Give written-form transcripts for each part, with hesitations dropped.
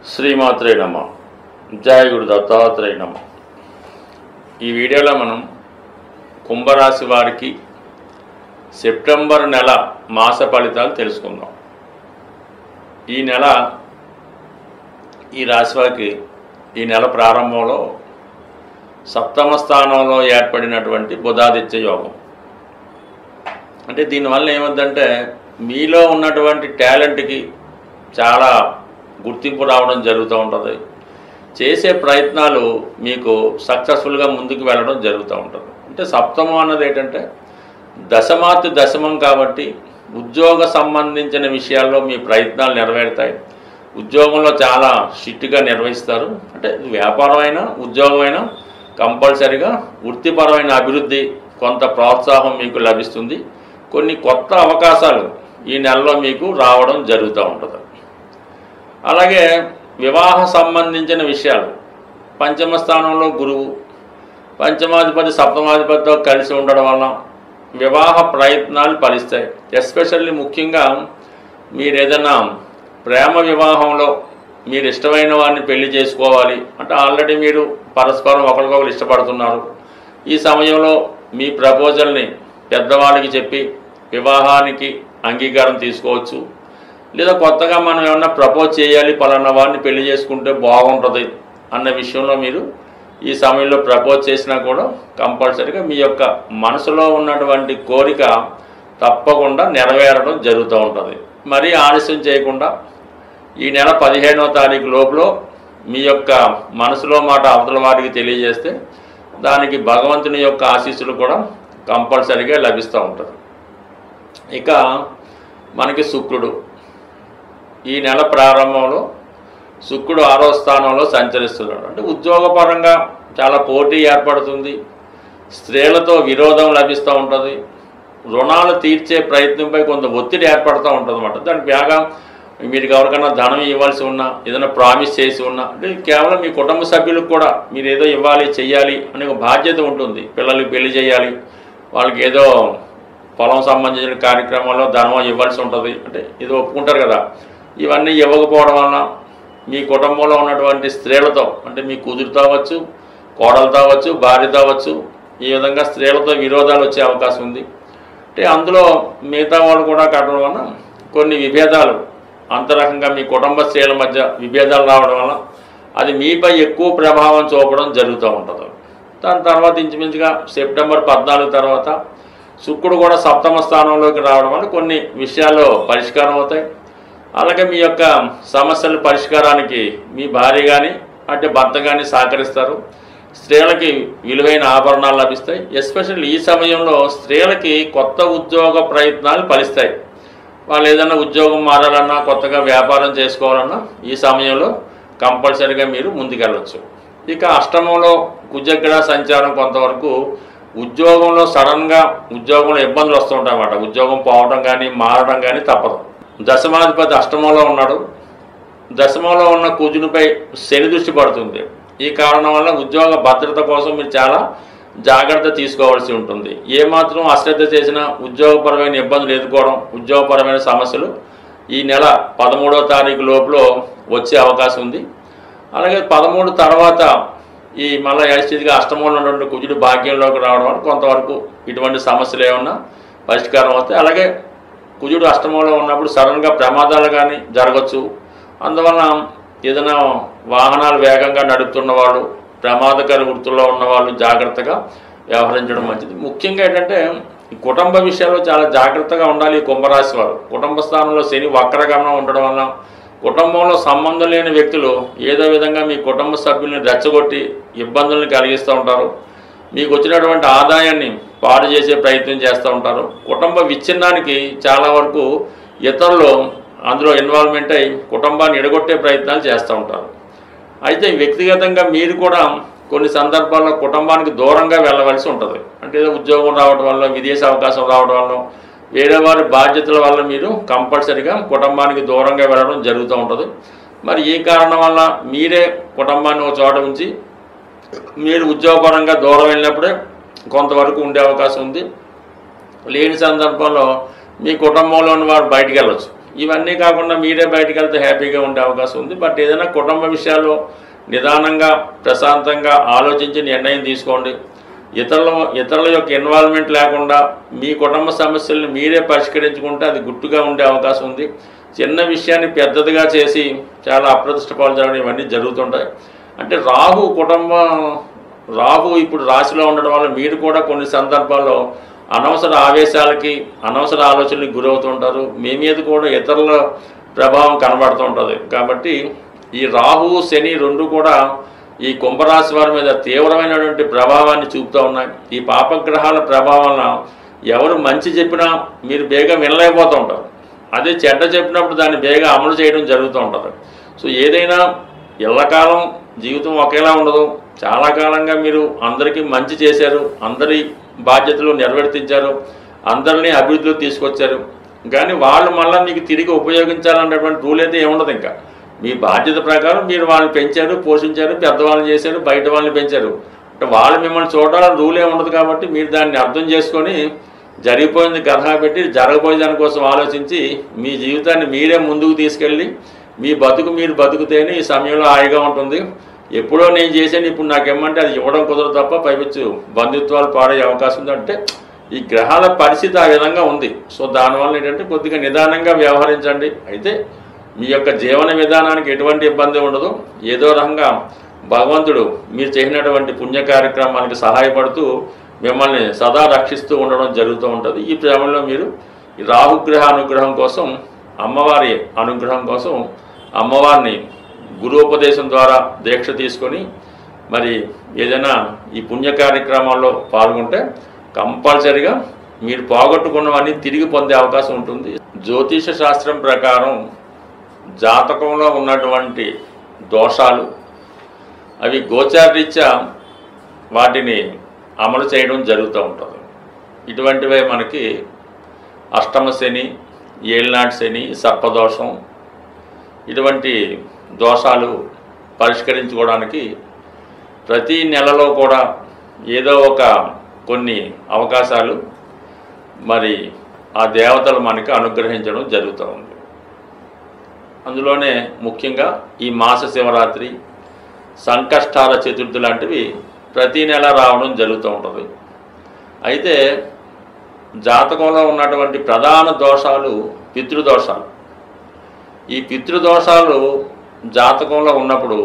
శ్రీమాత్రే నమః. జయ గురు దత్తాత్రేయ నమః. ఈ వీడియోలో మనం కుంభరాశి వారికి సెప్టెంబర్ నెల మాస ఫలితాలు తెలుసుకుందాం. ఈ నెల ఈ రాశి వారికి ఈ నెల ప్రారంభంలో సప్తమ స్థానంలో ఏర్పడినటువంటి బుధాదిత్య యోగం. అంటే దీనివల్ల ఏమవుతుందంటే మీలో ఉన్నటువంటి టాలెంట్కి చాలా గుర్తింపు రావడం జరుగుతూ ఉంటుంది. చేసే ప్రయత్నాలు మీకు సక్సెస్ఫుల్గా ముందుకు వెళ్ళడం జరుగుతూ ఉంటుంది. అంటే సప్తమం అన్నది ఏంటంటే దశమాతు దశమం కాబట్టి ఉద్యోగ సంబంధించిన విషయాల్లో మీ ప్రయత్నాలు నెరవేరుతాయి. ఉద్యోగంలో చాలా స్ట్రిక్ట్గా నిర్వహిస్తారు. అంటే వ్యాపారం అయినా ఉద్యోగం అయినా కంపల్సరిగా వృత్తిపరమైన అభివృద్ధి, కొంత ప్రోత్సాహం మీకు లభిస్తుంది. కొన్ని కొత్త అవకాశాలు ఈ నెలలో మీకు రావడం జరుగుతూ ఉంటుంది. అలాగే వివాహ సంబంధించిన విషయాలు, పంచమ స్థానంలో గురువు, పంచమాధిపతి సప్తమాధిపతితో కలిసి ఉండడం వలన వివాహ ప్రయత్నాలు ఫలిస్తాయి. ఎస్పెషల్లీ ముఖ్యంగా మీరు ఏదైనా ప్రేమ వివాహంలో మీరు ఇష్టమైన వారిని పెళ్లి చేసుకోవాలి అంటే ఆల్రెడీ మీరు పరస్పరం ఒకరికొకరు ఇష్టపడుతున్నారు. ఈ సమయంలో మీ ప్రపోజల్ని పెద్దవాళ్ళకి చెప్పి వివాహానికి అంగీకారం తీసుకోవచ్చు. లేదా కొత్తగా మనం ఏమన్నా ప్రపోజ్ చేయాలి, పలానా వారిని పెళ్లి చేసుకుంటే బాగుంటుంది అన్న విషయంలో మీరు ఈ సమయంలో ప్రపోజ్ చేసినా కూడా కంపల్సరీగా మీ యొక్క మనసులో ఉన్నటువంటి కోరిక తప్పకుండా నెరవేరడం జరుగుతూ ఉంటుంది. మరీ ఆలస్యం చేయకుండా ఈ నెల 15వ తారీఖు లోపల మీ యొక్క మనసులో మాట అవతల వారికి తెలియజేస్తే దానికి భగవంతుని యొక్క ఆశీస్సులు కూడా కంపల్సరీగా లభిస్తూ ఉంటుంది. ఇక మనకి శుక్రుడు ఈ నెల ప్రారంభంలో శుక్రుడు 6వ స్థానంలో సంచరిస్తున్నాడు. అంటే ఉద్యోగపరంగా చాలా పోటీ ఏర్పడుతుంది. స్త్రీలతో విరోధం లభిస్తూ ఉంటుంది. రుణాలు తీర్చే ప్రయత్నంపై కొంత ఒత్తిడి ఏర్పడుతూ ఉంటుంది అన్నమాట. దానికి బాగా మీరు ఎవరికైనా ధనం ఇవ్వాల్సి ఉన్నా, ఏదైనా ప్రామిస్ చేసి ఉన్నా, అంటే కేవలం మీ కుటుంబ సభ్యులకు కూడా మీరు ఏదో ఇవ్వాలి, చెయ్యాలి అనే ఒక బాధ్యత ఉంటుంది. పిల్లలకి పెళ్లి చేయాలి, వాళ్ళకి ఏదో పొలం సంబంధించిన కార్యక్రమాల్లో ధనం ఇవ్వాల్సి ఉంటుంది. అంటే ఇది ఒప్పుకుంటారు కదా. ఇవన్నీ ఇవ్వకపోవడం వలన మీ కుటుంబంలో ఉన్నటువంటి స్త్రీలతో, అంటే మీ కూతురుతో అవ్వచ్చు, కోడలతో అవ్వచ్చు, భార్యతో అవ్వచ్చు, ఈ విధంగా స్త్రీలతో విరోధాలు వచ్చే అవకాశం ఉంది. అంటే అందులో మిగతా వాళ్ళు కూడా కట్టడం వలన కొన్ని విభేదాలు, అంతరకంగా మీ కుటుంబ స్త్రీల మధ్య విభేదాలు రావడం వల్ల అది మీపై ఎక్కువ ప్రభావం చూపడం జరుగుతూ ఉంటుంది. దాని తర్వాత ఇంచుమించుగా సెప్టెంబర్ 14 తర్వాత శుక్రుడు కూడా సప్తమ స్థానంలోకి రావడం వల్ల కొన్ని విషయాల్లో పరిష్కారం అవుతాయి. అలాగే మీ యొక్క సమస్యల పరిష్కారానికి మీ భార్య కానీ అంటే భర్త కానీ సహకరిస్తారు. స్త్రీలకి విలువైన ఆభరణాలు లభిస్తాయి. ఎస్పెషల్లీ ఈ సమయంలో స్త్రీలకి కొత్త ఉద్యోగ ప్రయత్నాలు ఫలిస్తాయి. వాళ్ళు ఏదైనా ఉద్యోగం మారాలన్నా, కొత్తగా వ్యాపారం చేసుకోవాలన్నా ఈ సమయంలో కంపల్సరీగా మీరు ముందుకెళ్ళవచ్చు. ఇక అష్టమంలో కుజగ్రహ సంచారం కొంతవరకు ఉద్యోగంలో సడన్గా ఉద్యోగంలో ఇబ్బందులు వస్తూ ఉంటాయి అన్నమాట. ఉద్యోగం పోవడం కానీ మారడం కానీ తప్పదు. దశమాధిపతి అష్టమంలో ఉన్నాడు. దశమంలో ఉన్న కుజునిపై శని దృష్టి పడుతుంది. ఈ కారణం వల్ల ఉద్యోగ భద్రత కోసం మీరు చాలా జాగ్రత్త తీసుకోవాల్సి ఉంటుంది. ఏమాత్రం అశ్రద్ధ చేసినా ఉద్యోగపరమైన ఇబ్బందులు ఎదుర్కోవడం, ఉద్యోగపరమైన సమస్యలు ఈ నెల 13వ తారీఖు లోపల వచ్చే అవకాశం ఉంది. అలాగే 13 తర్వాత ఈ మళ్ళీ యశస్తిగా అష్టమంలో ఉన్నటువంటి కుజుడు భాగ్యంలోకి రావడం వల్ల కొంతవరకు ఇటువంటి సమస్యలు ఏమన్నా పరిష్కారం అవుతాయి. అలాగే కుజుడు అష్టమంలో ఉన్నప్పుడు సడన్గా ప్రమాదాలు కానీ జరగచ్చు. అందువలన ఏదైనా వాహనాలు వేగంగా నడుపుతున్న వాళ్ళు, ప్రమాదకర వృత్తుల్లో ఉన్నవాళ్ళు జాగ్రత్తగా వ్యవహరించడం మంచిది. ముఖ్యంగా ఏంటంటే ఈ కుటుంబ విషయాల్లో చాలా జాగ్రత్తగా ఉండాలి. ఈ కుంభరాశి వారు కుటుంబ స్థానంలో శని వక్రగమనం ఉండడం వల్ల కుటుంబంలో సంబంధం లేని వ్యక్తులు ఏదో విధంగా మీ కుటుంబ సభ్యుల్ని రెచ్చగొట్టి ఇబ్బందులను కలిగిస్తూ ఉంటారు. మీకు వచ్చినటువంటి ఆదాయాన్ని పాడు చేసే ప్రయత్నం చేస్తూ ఉంటారు. కుటుంబ విచ్ఛిన్నానికి చాలా వరకు ఇతరులు అందులో ఇన్వాల్వ్మెంట్ అయ్యి కుటుంబాన్ని ఎడగొట్టే ప్రయత్నాలు చేస్తూ ఉంటారు. అయితే వ్యక్తిగతంగా మీరు కూడా కొన్ని సందర్భాల్లో కుటుంబానికి దూరంగా వెళ్ళవలసి ఉంటుంది. అంటే ఏదో ఉద్యోగం రావడం వల్ల, విదేశీ అవకాశం రావడం వల్ల, వేరే వారి బాధ్యతల వల్ల మీరు కంపల్సరీగా కుటుంబానికి దూరంగా వెళ్ళడం జరుగుతూ ఉంటుంది. మరి ఈ కారణం వల్ల మీరే కుటుంబాన్ని ఒక చోట ఉంచి మీరు ఉద్యోగపరంగా దూరం వెళ్ళినప్పుడే కొంతవరకు ఉండే అవకాశం ఉంది. లేని సందర్భంలో మీ కుటుంబంలోని వారు బయటికి వెళ్ళచ్చు. ఇవన్నీ కాకుండా మీరే బయటికి వెళ్తే హ్యాపీగా ఉండే అవకాశం ఉంది. బట్ ఏదైనా కుటుంబ విషయాల్లో నిదానంగా ప్రశాంతంగా ఆలోచించి నిర్ణయం తీసుకోండి. ఇతరుల యొక్క ఇన్వాల్వ్మెంట్ లేకుండా మీ కుటుంబ సమస్యలను మీరే పరిష్కరించుకుంటే అది గుట్టుగా ఉండే అవకాశం ఉంది. చిన్న విషయాన్ని పెద్దదిగా చేసి చాలా అప్రతిష్ట పాలు జరగడం ఇవన్నీ జరుగుతుంటాయి. అంటే రాహు ఇప్పుడు రాశిలో ఉండడం వల్ల మీరు కూడా కొన్ని సందర్భాల్లో అనవసర ఆవేశాలకి అనవసర ఆలోచనలకు గురవుతుంటారు. మీ మీద కూడా ఇతరుల ప్రభావం కనబడుతూ ఉంటుంది. కాబట్టి ఈ రాహు శని రెండు కూడా ఈ కుంభరాశి వారి మీద తీవ్రమైనటువంటి ప్రభావాన్ని చూపుతూ ఉన్నాయి. ఈ పాపగ్రహాల ప్రభావం ఎవరు మంచి చెప్పినా మీరు బేగా వినలేకపోతూ ఉంటారు. అదే చెడ్డ చెప్పినప్పుడు దాన్ని బేగా అమలు చేయడం జరుగుతూ ఉంటుంది. సో ఏదైనా ఎల్లకాలం జీవితం ఒకేలా ఉండదు. చాలా కాలంగా మీరు అందరికీ మంచి చేశారు, అందరి బాధ్యతలు నిర్వర్తించారు, అందరినీ అభివృద్ధిలో తీసుకొచ్చారు. కానీ వాళ్ళు మళ్ళీ మీకు తిరిగి ఉపయోగించాలన్నటువంటి రూల్ అయితే ఏముండదు. ఇంకా మీ బాధ్యత ప్రకారం మీరు వాళ్ళని పెంచారు, పోషించారు, పెద్దవాళ్ళని చేశారు, బయట వాళ్ళని పెంచారు. అంటే వాళ్ళు మిమ్మల్ని చూడాలని రూలే ఉండదు. కాబట్టి మీరు దాన్ని అర్థం చేసుకొని జరిగిపోయింది గర్హా పెట్టి జరగబోయే దానికోసం ఆలోచించి మీ జీవితాన్ని మీరే ముందుకు తీసుకెళ్ళి మీ బతుకు మీరు బతుకుతేనే ఈ సమయంలో హాయిగా ఉంటుంది. ఎప్పుడో నేను చేశాను ఇప్పుడు నాకేమంటే అది ఇవ్వడం కుదరదు తప్ప పైవచ్చు బంధుత్వాలు పాడయ్యే అవకాశం ఉంది. అంటే ఈ గ్రహాల పరిస్థితి ఆ విధంగా ఉంది. సో దానివల్ల ఏంటంటే కొద్దిగా నిదానంగా వ్యవహరించండి. అయితే మీ యొక్క జీవన విధానానికి ఎటువంటి ఇబ్బంది ఉండదు. ఏదో రకంగా భగవంతుడు మీరు చేసినటువంటి పుణ్య కార్యక్రమానికి సహాయపడుతూ మిమ్మల్ని సదా రక్షిస్తూ ఉండడం జరుగుతూ ఉంటుంది. ఈ ప్రేమలో మీరు ఈ రాహుగ్రహ అనుగ్రహం కోసం అమ్మవారి అనుగ్రహం కోసం అమ్మవారిని గురుపదేశం ద్వారా దీక్ష తీసుకొని మరి ఏదైనా ఈ పుణ్య కార్యక్రమాల్లో పాల్గొంటే కంపల్సరిగా మీరు పోగొట్టుకున్నవన్నీ తిరిగి పొందే అవకాశం ఉంటుంది. జ్యోతిష శాస్త్రం ప్రకారం జాతకంలో ఉన్నటువంటి దోషాలు అవి గోచారరీత్యా వాటిని అమలు చేయడం జరుగుతూ ఉంటుంది. ఇటువంటివే మనకి అష్టమ శని, ఏలినాటి శని, సర్పదోషం ఇటువంటి దోషాలు పరిష్కరించుకోవడానికి ప్రతి నెలలో కూడా ఏదో ఒక కొన్ని అవకాశాలు మరి ఆ దేవతలు మనకి అనుగ్రహించడం జరుగుతూ ఉంది. అందులోనే ముఖ్యంగా ఈ మాస శివరాత్రి, సంకష్టాల చతుర్థి లాంటివి ప్రతి నెల రావడం జరుగుతూ ఉంటుంది. అయితే జాతకంలో ఉన్నటువంటి ప్రధాన దోషాలు పితృదోషాలు. ఈ పితృదోషాలు జాతకంలో ఉన్నప్పుడు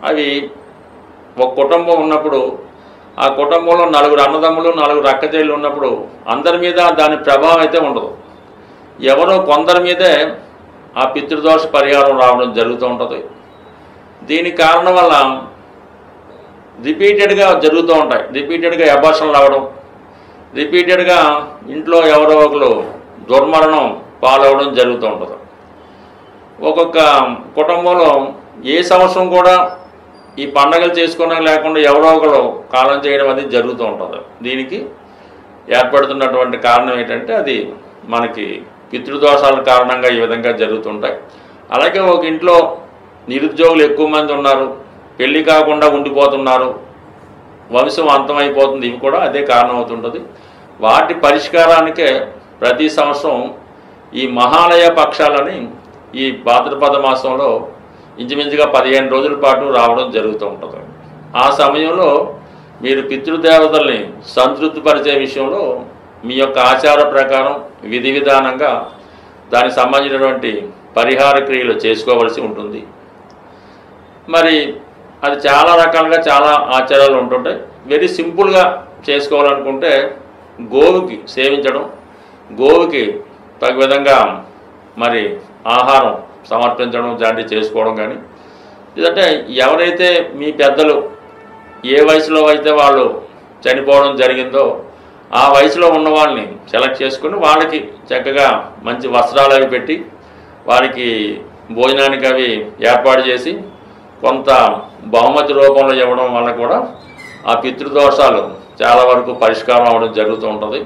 అవి ఒక కుటుంబం ఉన్నప్పుడు ఆ కుటుంబంలో నలుగురు అన్నదమ్ములు, నలుగురు అక్కచెల్లెలు ఉన్నప్పుడు అందరి మీద దాని ప్రభావం అయితే ఉండదు. ఎవరో కొందరి మీదే ఆ పితృదోష పరిహారం రావడం జరుగుతూ ఉంటుంది. దీని కారణం వల్ల రిపీటెడ్గా జరుగుతూ ఉంటాయి. రిపీటెడ్గా అబార్షన్లు రావడం, రిపీటెడ్గా ఇంట్లో ఎవరో ఒకరు దుర్మరణం పాలవడం జరుగుతూ ఉంటుంది. ఒక్కొక్క కుటుంబంలో ఏ సంవత్సరం కూడా ఈ పండగలు చేసుకోవడం లేకుండా ఎవరో ఒకరు కాలం చేయడం అది జరుగుతూ ఉంటుంది. దీనికి ఏర్పడుతున్నటువంటి కారణం ఏంటంటే అది మనకి పితృదోషాల కారణంగా ఈ విధంగా జరుగుతుంటాయి. అలాగే ఒక ఇంట్లో నిరుద్యోగులు ఎక్కువ మంది ఉన్నారు, పెళ్లి కాకుండా ఉండిపోతున్నారు, వంశం అంతమైపోతుంది, ఇవి కూడా అదే కారణం అవుతుంటుంది. వాటి పరిష్కారానికే ప్రతి సంవత్సరం ఈ మహాలయ పక్షాలని ఈ భాద్రపద మాసంలో ఇంచుమించుగా 15 రోజుల పాటు రావడం జరుగుతూ ఉంటుంది. ఆ సమయంలో మీరు పితృదేవతల్ని సంతృప్తిపరిచే విషయంలో మీ యొక్క ఆచార ప్రకారం విధి విధానంగా దానికి సంబంధించినటువంటి పరిహార క్రియలు చేసుకోవలసి ఉంటుంది. మరి అది చాలా రకాలుగా చాలా ఆచారాలు ఉంటుంటాయి. వెరీ సింపుల్గా చేసుకోవాలనుకుంటే గోవుకి సేవించడం, గోవుకి తగు విధంగా మరి ఆహారం సమర్పించడం లాంటివి చేసుకోవడం. కానీ ఇదంటే ఎవరైతే మీ పెద్దలు ఏ వయసులో అయితే వాళ్ళు చనిపోవడం జరిగిందో ఆ వయసులో ఉన్న వాళ్ళని సెలెక్ట్ చేసుకుని వాళ్ళకి చక్కగా మంచి వస్త్రాలు అవి పెట్టి వారికి భోజనానికి అవి ఏర్పాటు చేసి కొంత బహుమతి రూపంలో ఇవ్వడం వల్ల కూడా ఆ పితృదోషాలు చాలా వరకు పరిష్కారం అవ్వడం జరుగుతూ ఉంటుంది.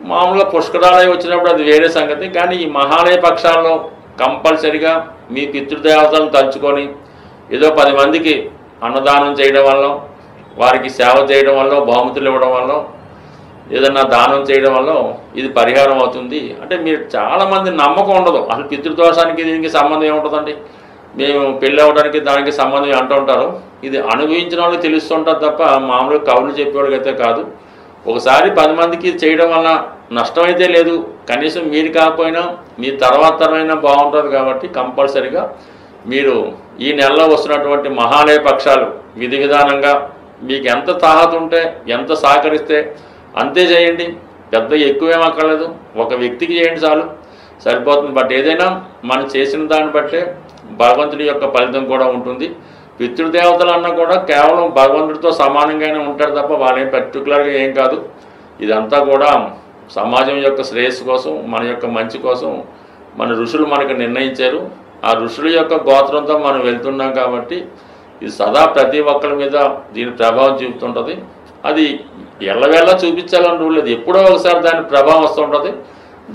మామూలుగా పుష్కరాలయం వచ్చినప్పుడు అది వేరే సంగతి. కానీ ఈ మహాలయ పక్షాల్లో కంపల్సరిగా మీ పితృదేవతలను తలుచుకొని ఏదో 10 మందికి అన్నదానం చేయడం వల్ల, వారికి సేవ చేయడం వల్ల, బహుమతులు ఇవ్వడం వల్ల ఏదన్నా దానం చేయడం వల్ల ఇది పరిహారం అవుతుంది అంటే మీరు చాలామంది నమ్మకం ఉండదు. అసలు పితృదోషానికి దీనికి సంబంధం ఏముంటుందండి, మేము పెళ్ళి అవ్వడానికి దానికి సంబంధం అంటూ ఉంటారు. ఇది అనుభవించిన వాళ్ళకి తెలుస్తుంటుంది తప్ప మామూలుగా కవులు చెప్పేవాళ్ళకైతే కాదు. ఒకసారి 10 మందికి చేయడం వల్ల నష్టమైతే లేదు, కనీసం మీరు కాకపోయినా మీ తర్వాత తరమైనా బాగుంటుంది. కాబట్టి కంపల్సరిగా మీరు ఈ నెలలో వస్తున్నటువంటి మహాలయ పక్షాలు విధి విధానంగా మీకు ఎంత తాహత ఉంటే ఎంత సహకరిస్తే అంతే చేయండి. పెద్ద ఎక్కువేం అక్కర్లేదు, ఒక వ్యక్తికి చేయండి చాలు సరిపోతుంది. బట్ ఏదైనా మనం చేసిన దాన్ని బట్టే భగవంతుడి యొక్క ఫలితం కూడా ఉంటుంది. పితృదేవతలు అన్నా కూడా కేవలం భగవంతుడితో సమానంగానే ఉంటారు తప్ప వాళ్ళేం పర్టికులర్గా ఏం కాదు. ఇదంతా కూడా సమాజం యొక్క శ్రేయస్సు కోసం, మన యొక్క మంచి కోసం మన ఋషులు మనకు నిర్ణయించారు. ఆ ఋషుల యొక్క గోత్రంతో మనం వెళ్తున్నాం కాబట్టి ఇది సదా ప్రతి ఒక్కరి మీద దీని ప్రభావం చూపుతుంటుంది. అది ఎల్లవేళ చూపించాలని రూల్ లేదు, ఎప్పుడో ఒకసారి దాని ప్రభావం వస్తుంటుంది.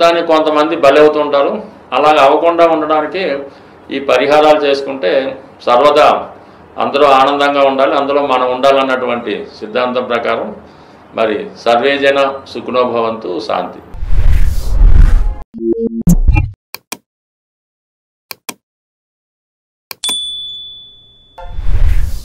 దాన్ని కొంతమంది బలవుతుంటారు. అలాగ అవ్వకుండా ఉండడానికి ఈ పరిహారాలు చేసుకుంటే సర్వదా అందరూ ఆనందంగా ఉండాలి, అందులో మనం ఉండాలన్నటువంటి సిద్ధాంతం ప్రకారం మరి సర్వేజన సుఖినో భవంతు, శాంతి.